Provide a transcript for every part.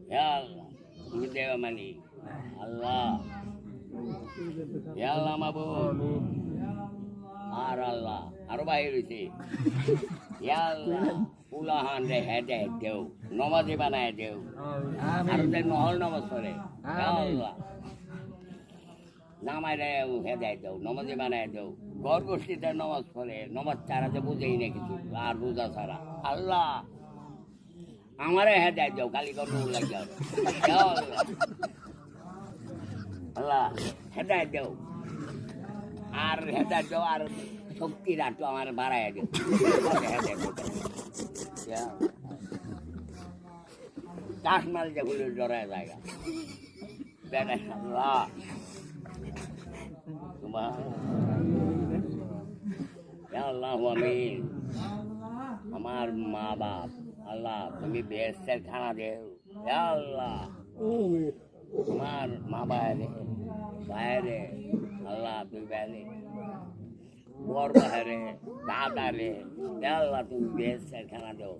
Ya Allah, তুমি দেওয়া মানি আল্লাহ, আল্লাহ মাবুদ আর আল্লাহ আরো বাইরে রয়েছে আল্লাহ উলাহান রে হেদে দেও নমাজে বানায় দেও আর নহল নমাজ পড়ে আল্লাহ নামায় দেও হেদায় দেও নমাজে বানায় দেও ঘর গোষ্ঠীতে নমাজ পড়ে নমাজ ছাড়া যে বুঝেই না কিছু আর বোঝা ছাড়া আল্লাহ আমারে হেদায় দেও খালি কর লাগে আল্লাহ হেদায় দেও আর হেদায় দেও আর শক্তি রাখতো আমার বাড়ায় দেও চাষ মাল যেগুলো জড়ায় জায়গা বেড়ায় আল্লাহ তোমার আল্লাহ আমিন আমার মা বাপ আল্লাহ তুমি বেহেশতের খানা দেও আল্লাহ আমার মা বাইরে বাইরে আল্লাহ তুমি বাইরে বর বাহারে দাদারে আল্লাহ তুমি বেহেশতের খানা দেও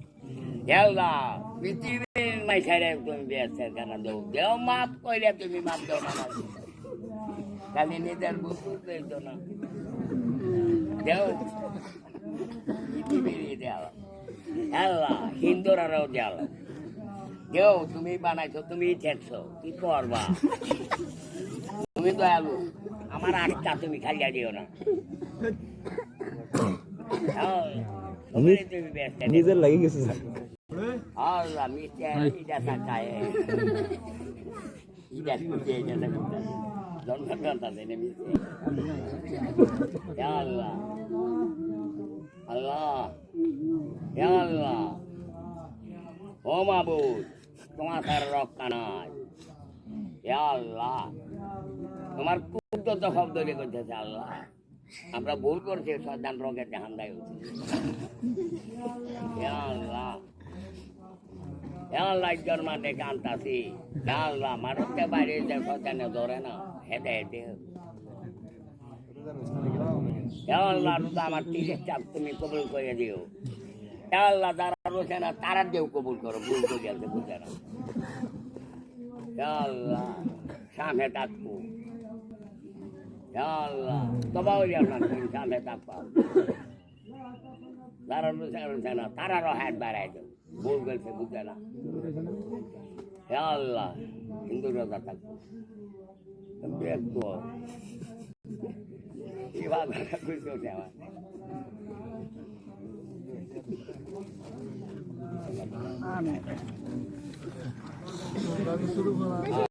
আল্লাহ পৃথিবীর মাইখারে তুমি বেহেশতের খানা দেও দেও মাপ কইলে তুমি মাপ দেও না খালি নিজের বুঝতে না দেও পৃথিবীর দেওয়া আল্লাহ হিন্দুরাও দেওয়া দেও তুমি বানাইছো তুমি ঠেকছো কি করবা তুমি দয়ালু আমার আটটা তুমি খাইয়া দিও না তুমি ব্যস্ত নিজের লাগে গেছে আল্লাহ মিষ্টি ইটা খায় ইটা খুঁজে জনগণটা দেনে মিষ্টি আল্লাহ আল্লাহ আল্লাহ ও মাবুদ তোমার তার রক্ষা নাই আল্লাহ তোমার কুদ্দত শব্দ করতেছে আল্লাহ আমরা ভুল করছি সদান রঙের জাহান্দায় আল্লাহ আল্লাহ জন্মা দেখে আনতাছি আল্লাহ মানুষকে বাইরে যে সদানে ধরে না হেঁটে হেঁটে আল্লাহ আমার তিরিশ চাপ তুমি কবুল করে দিও আল্লাহ যারা রয়েছে না তারা দেও কবুল করো ভুল করে গেছে বুঝে না আল্লাহ সামনে থাকবো আল্লাহ তবাও আপনার সামনে থাকবো যারা রয়েছে না তারারও হাত বাড়াই দেও ভুল করেছে বুঝে না আল্লাহ হিন্দু রোজা থাকবো দেখবো এবার খুশি হচ্ছে আমার শুরু করা